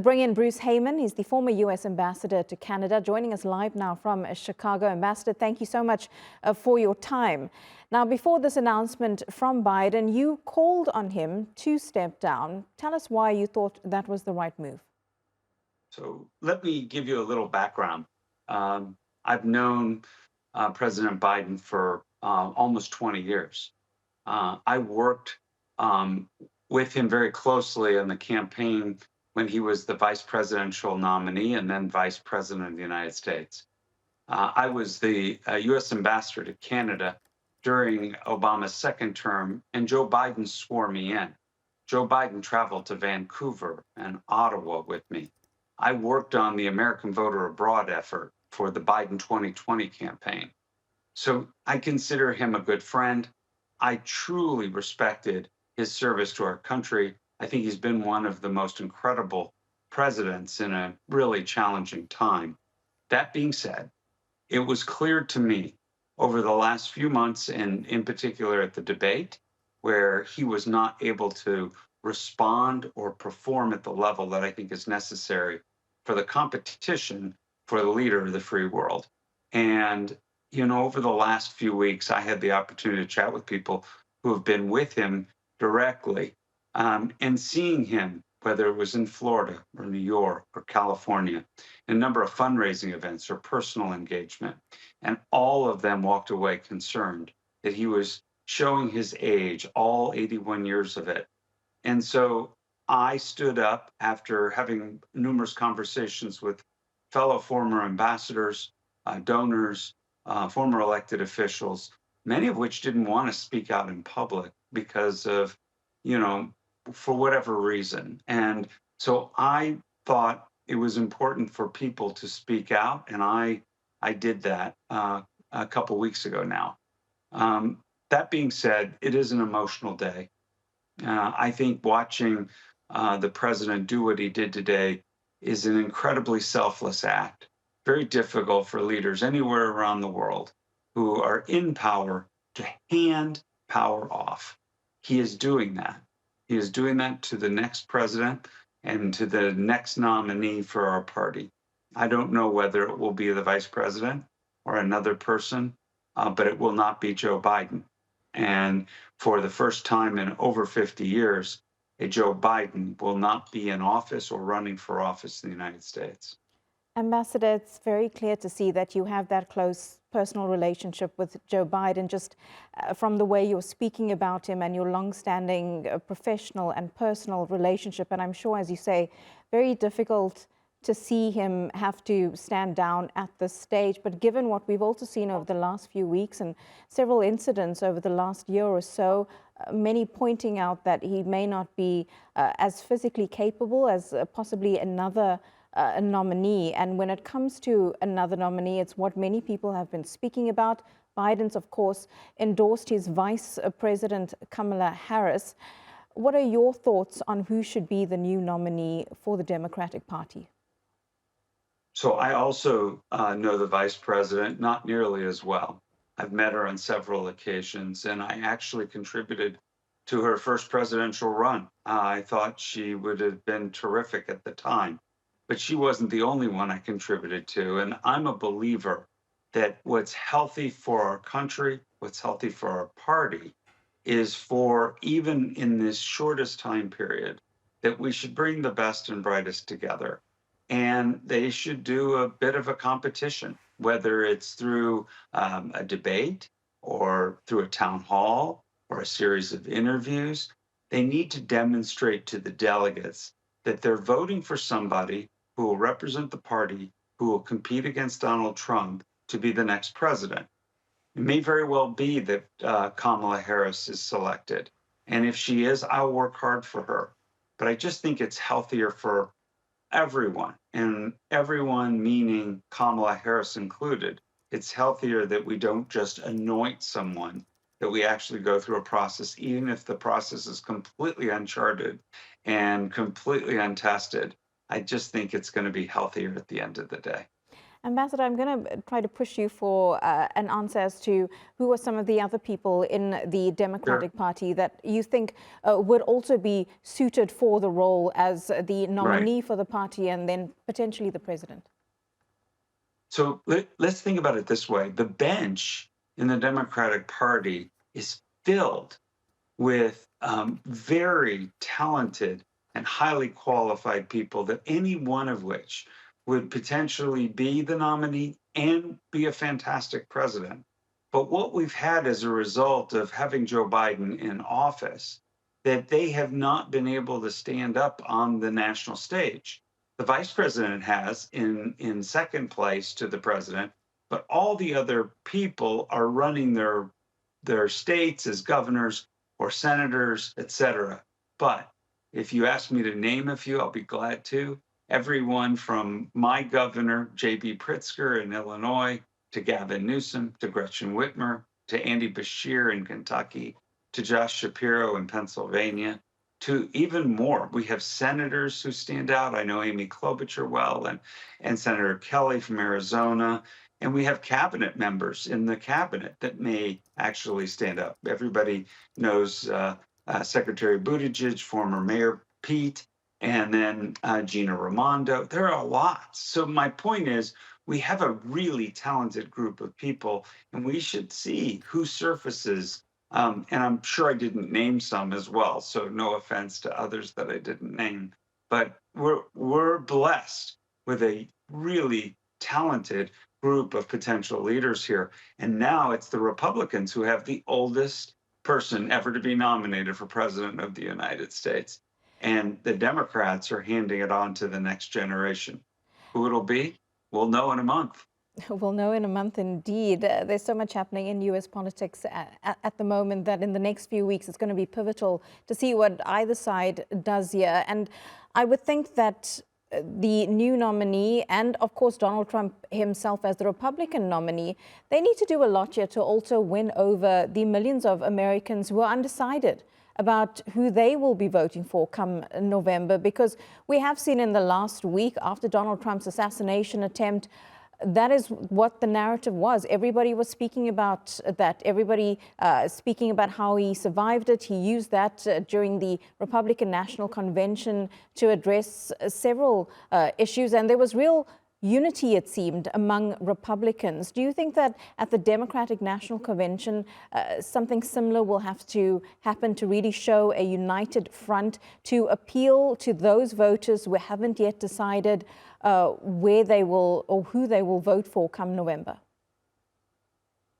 bring in Bruce Heyman. He's the former U.S. ambassador to Canada, joining us live now from Chicago. Ambassador, thank you so much for your time. Now, before this announcement from Biden, you called on him to step down. Tell us why you thought that was the right move. So let me give you a little background. I've known President Biden for almost 20 years. I worked with him very closely in the campaign when he was the vice presidential nominee and then vice president of the United States. I was the U.S. ambassador to Canada during Obama's second term, and Joe Biden swore me in. Joe Biden traveled to Vancouver and Ottawa with me. I worked on the American Voter Abroad effort for the Biden 2020 campaign. So I consider him a good friend. I truly respected his service to our country. I think he's been one of the most incredible presidents in a really challenging time. That being said, it was clear to me over the last few months, and in particular at the debate, where he was not able to respond or perform at the level that I think is necessary for the competition for the leader of the free world. And, you know, over the last few weeks, I had the opportunity to chat with people who have been with him directly and seeing him, whether it was in Florida or New York or California, in a number of fundraising events or personal engagement. And all of them walked away concerned that he was showing his age, all 81 years of it. And so I stood up after having numerous conversations with fellow former ambassadors, donors, former elected officials, many of which didn't want to speak out in public because of, you know, for whatever reason. And so I thought it was important for people to speak out, and I did that a couple weeks ago now. That being said, it is an emotional day. I think watching the president do what he did today is an incredibly selfless act, very difficult for leaders anywhere around the world who are in power to hand power off. He is doing that. He is doing that to the next president and to the next nominee for our party. I don't know whether it will be the vice president or another person, but it will not be Joe Biden. And for the first time in over 50 years, a Joe Biden will not be in office or running for office in the United States. Ambassador, it's very clear to see that you have that close personal relationship with Joe Biden, just from the way you're speaking about him and your long-standing professional and personal relationship. And I'm sure, as you say, very difficult to see him have to stand down at this stage. But given what we've also seen over the last few weeks and several incidents over the last year or so, many pointing out that he may not be as physically capable as possibly another nominee. And when it comes to another nominee, it's what many people have been speaking about. Biden's, of course, endorsed his Vice President Kamala Harris. What are your thoughts on who should be the new nominee for the Democratic Party? So I also know the vice president, not nearly as well. I've met her on several occasions, and I actually contributed to her first presidential run. I thought she would have been terrific at the time. But she wasn't the only one I contributed to. And I'm a believer that what's healthy for our country, what's healthy for our party, is for, even in this shortest time period, that we should bring the best and brightest together. And they should do a bit of a competition, whether it's through a debate or through a town hall or a series of interviews. They need to demonstrate to the delegates that they're voting for somebody who will represent the party, who will compete against Donald Trump to be the next president. It may very well be that Kamala Harris is selected. And if she is, I'll work hard for her. But I just think it's healthier for everyone, and everyone meaning Kamala Harris included. It's healthier that we don't just anoint someone, that we actually go through a process, even if the process is completely uncharted and completely untested. I just think it's going to be healthier at the end of the day. Ambassador, I'm going to try to push you for an answer as to who are some of the other people in the Democratic Sure. Party that you think would also be suited for the role as the Right. nominee for the party and then potentially the president. So let's think about it this way. The bench in the Democratic Party is filled with very talented and highly qualified people, that any one of which would potentially be the nominee and be a fantastic president. But what we've had as a result of having Joe Biden in office, that they have not been able to stand up on the national stage. The vice president has in second place to the president, but all the other people are running their states as governors or senators, et cetera. But if you ask me to name a few, I'll be glad to. Everyone from my governor, J.B. Pritzker in Illinois, to Gavin Newsom, to Gretchen Whitmer, to Andy Beshear in Kentucky, to Josh Shapiro in Pennsylvania, to even more. We have senators who stand out. I know Amy Klobuchar well, and Senator Kelly from Arizona. And we have cabinet members in the cabinet that may actually stand up. Everybody knows Secretary Buttigieg, former Mayor Pete, and then Gina Raimondo. There are a lot. So my point is, we have a really talented group of people, and we should see who surfaces. And I'm sure I didn't name some as well, so no offense to others that I didn't name. But we're blessed with a really talented group of potential leaders here. And now it's the Republicans who have the oldest person ever to be nominated for president of the United States. And the Democrats are handing it on to the next generation. Who it'll be, we'll know in a month. We'll know in a month, indeed. There's so much happening in U.S. politics at the moment that in the next few weeks it's going to be pivotal to see what either side does here. And I would think that the new nominee and, of course, Donald Trump himself as the Republican nominee, they need to do a lot here to also win over the millions of Americans who are undecided about who they will be voting for come November, because we have seen in the last week after Donald Trump's assassination attempt, that is what the narrative was. Everybody was speaking about that. Everybody speaking about how he survived it. He used that during the Republican National Convention to address several issues. And there was real unity, it seemed, among Republicans. Do you think that at the Democratic National Convention, something similar will have to happen to really show a united front to appeal to those voters who haven't yet decided where they will or who they will vote for come November?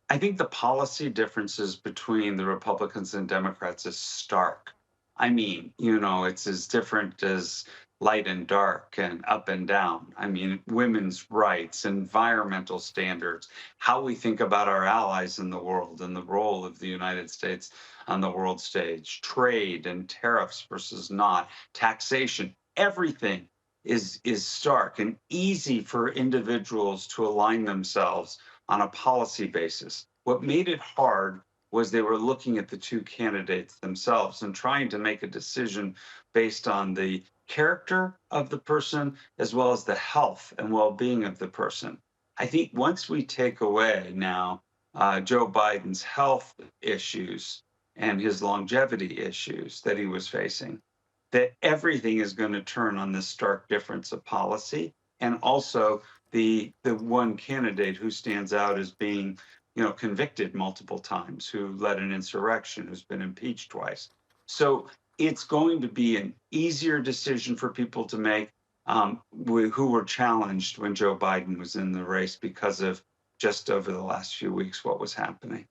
I think the policy differences between the Republicans and Democrats is stark. I mean, it's as different as light and dark and up and down. I mean, women's rights, environmental standards, how we think about our allies in the world and the role of the United States on the world stage, trade and tariffs versus not, taxation, everything is stark and easy for individuals to align themselves on a policy basis. What made it hard was they were looking at the two candidates themselves and trying to make a decision based on the character of the person as well as the health and well-being of the person. I think once we take away now Joe Biden's health issues and his longevity issues that he was facing, that everything is going to turn on this stark difference of policy, and also the one candidate who stands out as being, convicted multiple times, who led an insurrection, who's been impeached twice. So it's going to be an easier decision for people to make who were challenged when Joe Biden was in the race because of just over the last few weeks what was happening.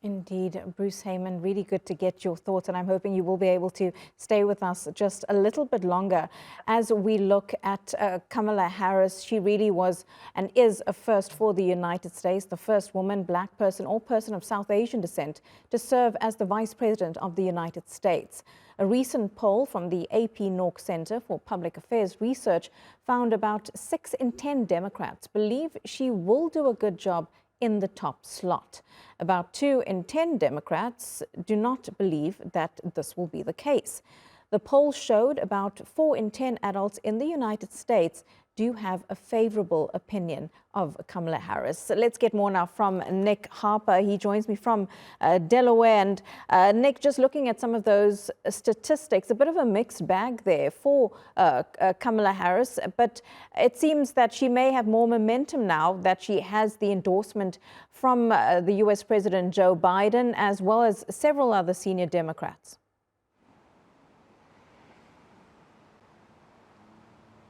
Indeed, Bruce Heyman, really good to get your thoughts, and I'm hoping you will be able to stay with us just a little bit longer as we look at Kamala Harris. She really was and is a first for the United States, the first woman, Black person, or person of South Asian descent to serve as the Vice President of the United States. A recent poll from the AP Nork Center for Public Affairs Research found about 6 in 10 Democrats believe she will do a good job in the top slot. About 2 in 10 Democrats do not believe that this will be the case. The poll showed about 4 in 10 adults in the United States do have a favorable opinion of Kamala Harris. So let's get more now from Nick Harper. He joins me from Delaware. And Nick, just looking at some of those statistics, a bit of a mixed bag there for Kamala Harris. But it seems that she may have more momentum now that she has the endorsement from the U.S. President Joe Biden, as well as several other senior Democrats.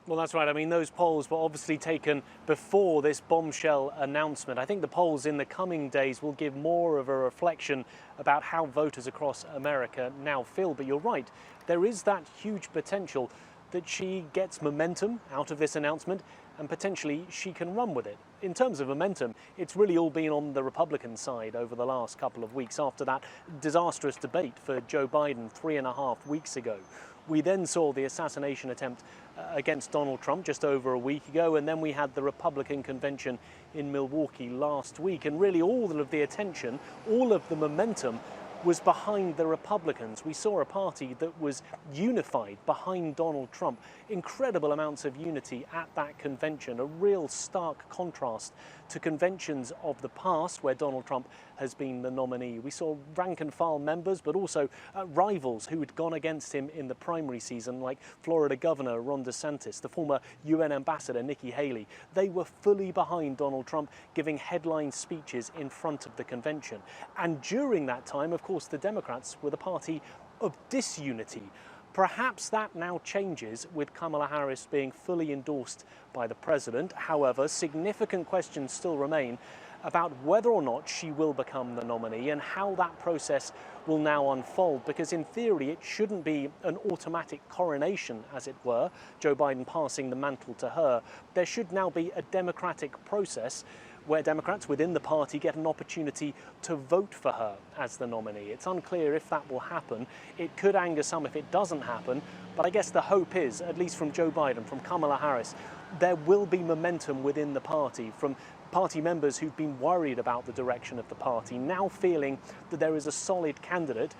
Well, that's right. I mean, those polls were obviously taken before this bombshell announcement. I think the polls in the coming days will give more of a reflection about how voters across America now feel. But you're right, there is that huge potential that she gets momentum out of this announcement and potentially she can run with it. In terms of momentum, it's really all been on the Republican side over the last couple of weeks after that disastrous debate for Joe Biden 3.5 weeks ago. We then saw the assassination attempt against Donald Trump just over a week ago, and then we had the Republican convention in Milwaukee last week. And really all of the attention, all of the momentum was behind the Republicans. We saw a party that was unified behind Donald Trump. Incredible amounts of unity at that convention, a real stark contrast to conventions of the past where Donald Trump has been the nominee. We saw rank and file members, but also rivals who had gone against him in the primary season, like Florida Governor Ron DeSantis, the former UN Ambassador Nikki Haley. They were fully behind Donald Trump, giving headline speeches in front of the convention. And during that time, of course, the Democrats were the party of disunity. Perhaps that now changes with Kamala Harris being fully endorsed by the president. However, significant questions still remain about whether or not she will become the nominee and how that process will now unfold, because in theory it shouldn't be an automatic coronation, as it were, Joe Biden passing the mantle to her. There should now be a democratic process where Democrats within the party get an opportunity to vote for her as the nominee. It's unclear if that will happen. It could anger some if it doesn't happen, but I guess the hope is, at least from Joe Biden, from Kamala Harris, there will be momentum within the party from party members who've been worried about the direction of the party, now feeling that there is a solid candidate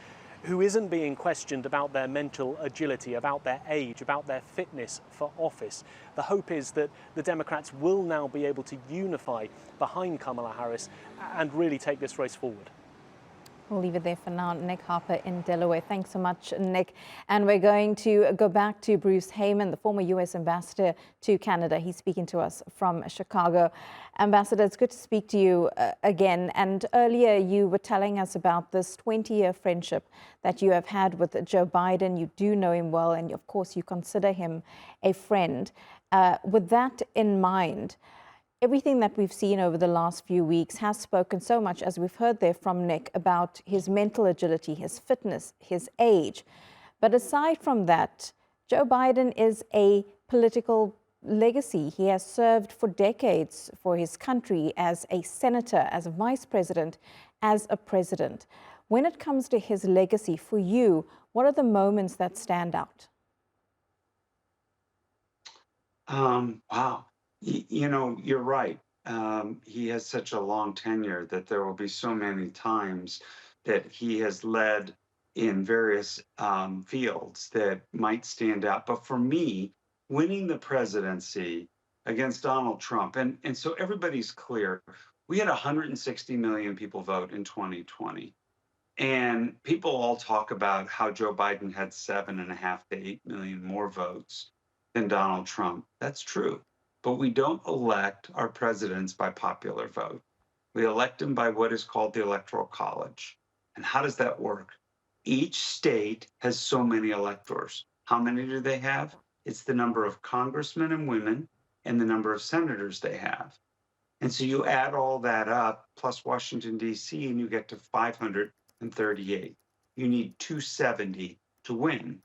who isn't being questioned about their mental agility, about their age, about their fitness for office. The hope is that the Democrats will now be able to unify behind Kamala Harris and really take this race forward. We'll leave it there for now. Nick Harper in Delaware. Thanks so much, Nick. And we're going to go back to Bruce Heyman, the former U.S. ambassador to Canada. He's speaking to us from Chicago. Ambassador, it's good to speak to you again. And earlier you were telling us about this 20-year friendship that you have had with Joe Biden. You do know him well, and of course you consider him a friend. With that in mind, everything that we've seen over the last few weeks has spoken so much, as we've heard there from Nick, about his mental agility, his fitness, his age. But aside from that, Joe Biden is a political legacy. He has served for decades for his country as a senator, as a vice president, as a president. When it comes to his legacy for you, what are the moments that stand out? Wow. You know, you're right. He has such a long tenure that there will be so many times that he has led in various fields that might stand out. But for me, winning the presidency against Donald Trump, and so everybody's clear, we had 160 million people vote in 2020. And people all talk about how Joe Biden had 7.5 to 8 million more votes than Donald Trump. That's true. But we don't elect our presidents by popular vote. We elect them by what is called the Electoral College. And how does that work? Each state has so many electors. How many do they have? It's the number of congressmen and women and the number of senators they have. And so you add all that up, plus Washington, D.C., and you get to 538. You need 270 to win.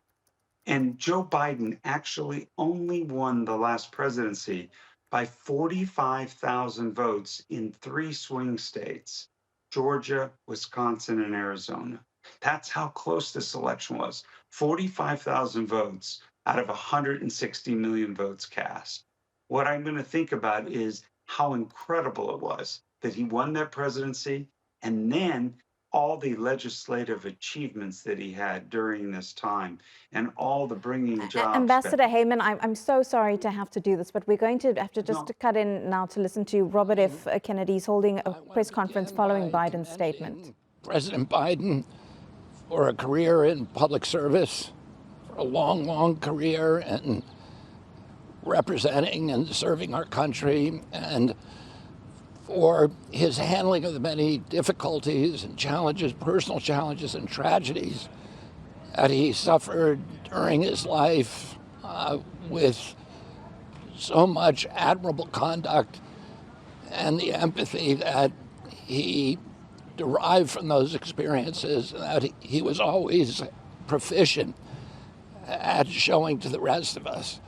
And Joe Biden actually only won the last presidency by 45,000 votes in 3 swing states, Georgia, Wisconsin, and Arizona. That's how close this election was. 45,000 votes out of 160 million votes cast. What I'm going to think about is how incredible it was that he won that presidency, and then all the legislative achievements that he had during this time and all the bringing jobs Ambassador back. Heyman, I'm so sorry to have to do this, but we're going to have to just No. cut in now to listen to Robert F. Kennedy's holding a press conference following Biden's statement. President Biden for a career in public service, for a long, long career in representing and serving our country, and for his handling of the many difficulties and challenges, personal challenges and tragedies that he suffered during his life with so much admirable conduct and the empathy that he derived from those experiences, that he was always proficient at showing to the rest of us.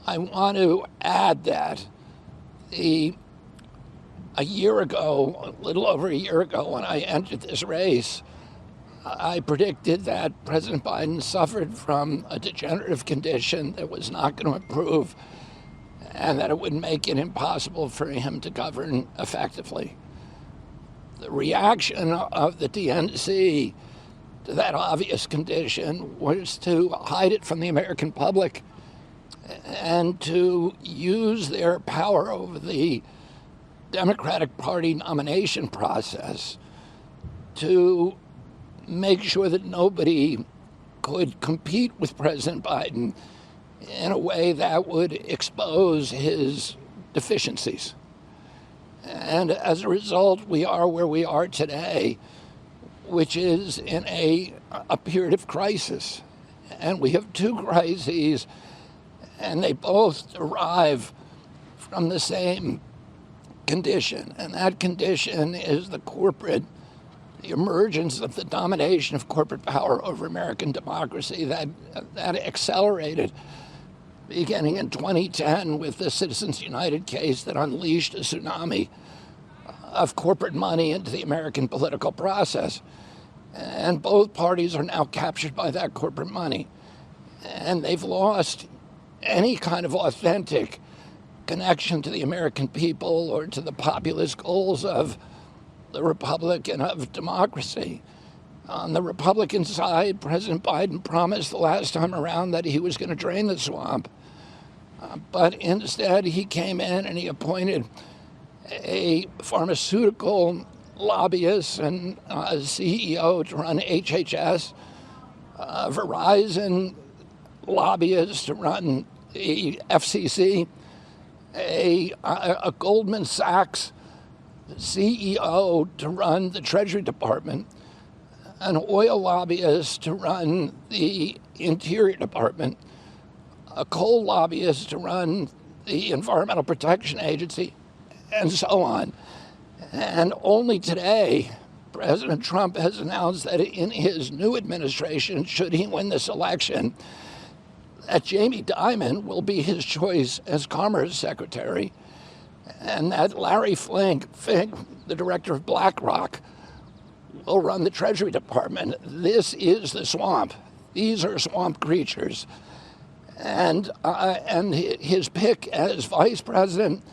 I want to add that a year ago, a little over a year ago, when I entered this race, I predicted that President Biden suffered from a degenerative condition that was not going to improve and that it would make it impossible for him to govern effectively. The reaction of the DNC to that obvious condition was to hide it from the American public and to use their power over the Democratic Party nomination process to make sure that nobody could compete with President Biden in a way that would expose his deficiencies. And as a result, we are where we are today, which is in a period of crisis. And we have two crises, and they both derive from the same condition. And that condition is the emergence of the domination of corporate power over American democracy that accelerated beginning in 2010 with the Citizens United case that unleashed a tsunami of corporate money into the American political process. And both parties are now captured by that corporate money. And they've lost any kind of authentic connection to the American people or to the populist goals of the Republic and of democracy. On the Republican side, President Biden promised the last time around that he was going to drain the swamp. But instead, he came in and he appointed a pharmaceutical lobbyist and CEO to run HHS, Verizon lobbyist to run the FCC, a Goldman Sachs CEO to run the Treasury Department, an oil lobbyist to run the Interior Department, a coal lobbyist to run the Environmental Protection Agency, and so on. And only today, President Trump has announced that in his new administration, should he win this election, that Jamie Dimon will be his choice as Commerce Secretary, and that Larry Fink, the director of BlackRock, will run the Treasury Department. This is the swamp. These are swamp creatures. And his pick as vice president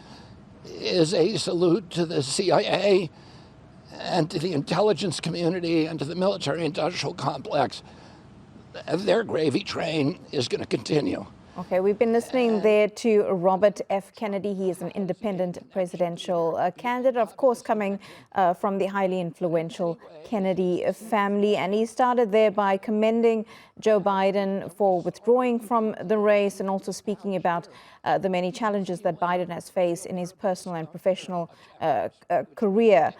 is a salute to the CIA and to the intelligence community and to the military-industrial complex. Their gravy train is going to continue. Okay, we've been listening there to Robert F. Kennedy. He is an independent presidential candidate, of course, coming from the highly influential Kennedy family. And he started there by commending Joe Biden for withdrawing from the race and also speaking about the many challenges that Biden has faced in his personal and professional career.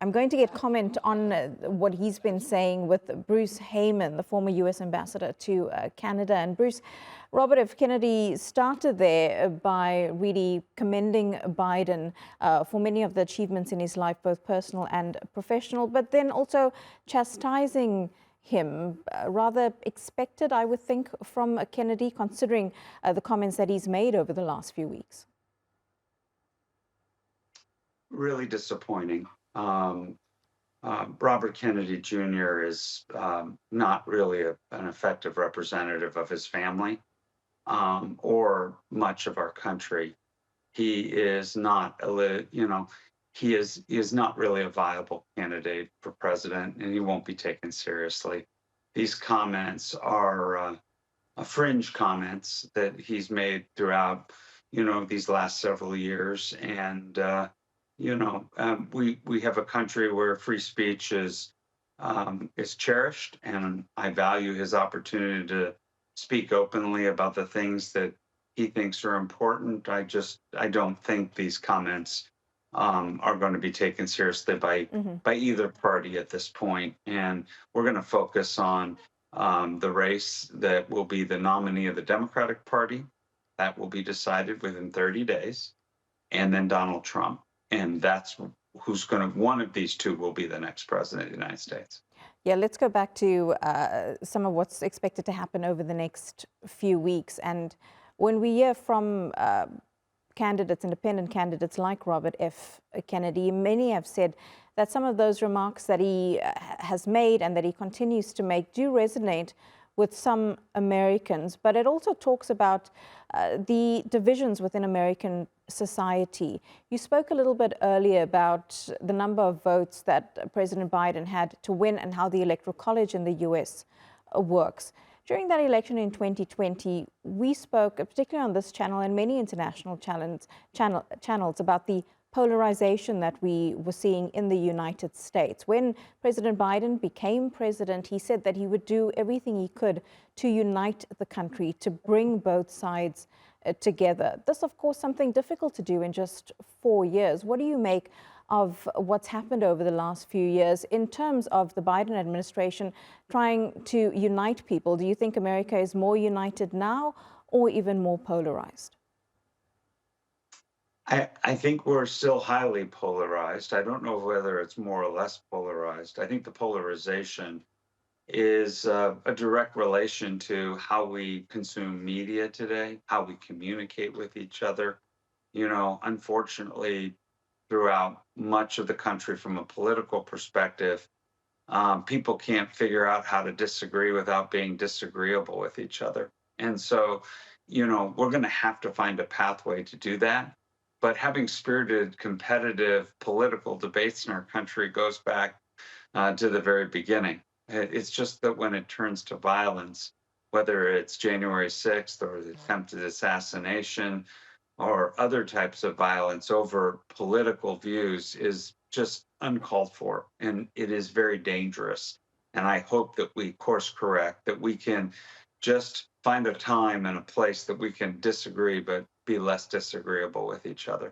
I'm going to get comment on what he's been saying with Bruce Heyman, the former U.S. ambassador to Canada. And Bruce, Robert F. Kennedy started there by really commending Biden for many of the achievements in his life, both personal and professional, but then also chastising him, rather expected, I would think, from Kennedy, considering the comments that he's made over the last few weeks. Really disappointing. Robert Kennedy Jr. is not really an effective representative of his family or much of our country. He is not, he is not really a viable candidate for president, and he won't be taken seriously. These comments are fringe comments that he's made throughout, these last several years, and we have a country where free speech is cherished, and I value his opportunity to speak openly about the things that he thinks are important. I don't think these comments are going to be taken seriously by either party at this point, and we're going to focus on the race that will be the nominee of the Democratic Party. That will be decided within 30 days, and then Donald Trump, and that's one of these two will be the next president of the United States. Yeah, let's go back to some of what's expected to happen over the next few weeks. And when we hear from candidates, independent candidates like Robert F. Kennedy, many have said that some of those remarks that he has made and that he continues to make do resonate with some Americans, but it also talks about the divisions within American society. You spoke a little bit earlier about the number of votes that President Biden had to win and how the Electoral College in the US works. During that election in 2020, we spoke, particularly on this channel and many international channels, about the polarization that we were seeing in the United States. When President Biden became president, he said that he would do everything he could to unite the country, to bring both sides together. This, of course, something difficult to do in just 4 years. What do you make of what's happened over the last few years in terms of the Biden administration trying to unite people? Do you think America is more united now or even more polarized? I think we're still highly polarized. I don't know whether it's more or less polarized. I think the polarization is a direct relation to how we consume media today, how we communicate with each other. Unfortunately, throughout much of the country, from a political perspective, people can't figure out how to disagree without being disagreeable with each other. And so, we're going to have to find a pathway to do that. But having spirited, competitive political debates in our country goes back to the very beginning. It's just that when it turns to violence, whether it's January 6th or the attempted assassination or other types of violence over political views, is just uncalled for. And it is very dangerous. And I hope that we course correct, that we can just find a time and a place that we can disagree, but be less disagreeable with each other.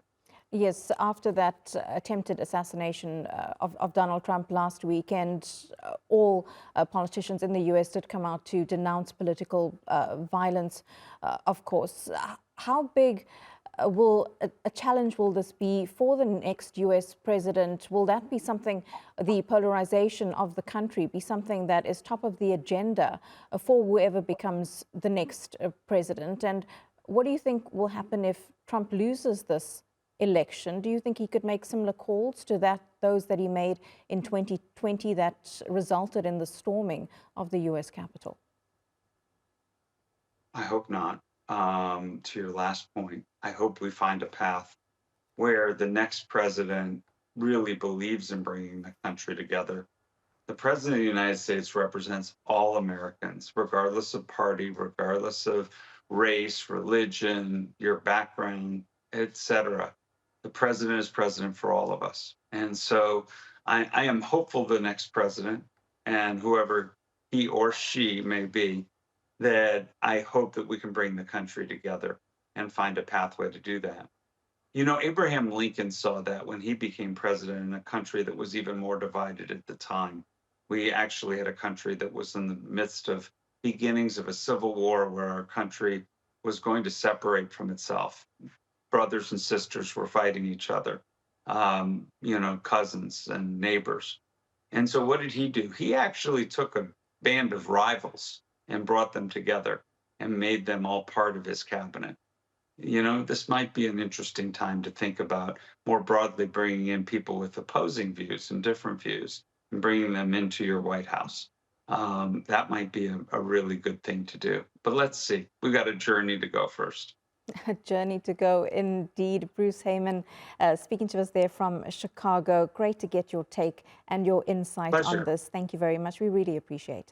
Yes, after that attempted assassination of Donald Trump last weekend, all politicians in the US did come out to denounce political violence, of course. How big a challenge will this be for the next US president? Will that be something, the polarization of the country, be something that is top of the agenda for whoever becomes the next president? And what do you think will happen if Trump loses this election? Do you think he could make similar calls to those that he made in 2020 that resulted in the storming of the US Capitol? I hope not. To your last point, I hope we find a path where the next president really believes in bringing the country together. The president of the United States represents all Americans, regardless of party, regardless of race, religion, your background, etc. The president is president for all of us. And so I am hopeful the next president, and whoever he or she may be, that I hope that we can bring the country together and find a pathway to do that. Abraham Lincoln saw that when he became president in a country that was even more divided at the time. We actually had a country that was in the midst of beginnings of a civil war where our country was going to separate from itself. Brothers and sisters were fighting each other, cousins and neighbors. And so what did he do? He actually took a band of rivals and brought them together and made them all part of his cabinet. This might be an interesting time to think about more broadly bringing in people with opposing views and different views and bringing them into your White House. That might be a really good thing to do. But let's see. We've got a journey to go first. A journey to go indeed. Bruce Heyman speaking to us there from Chicago. Great to get your take and your insight Pleasure. on this. Thank you very much. We really appreciate it.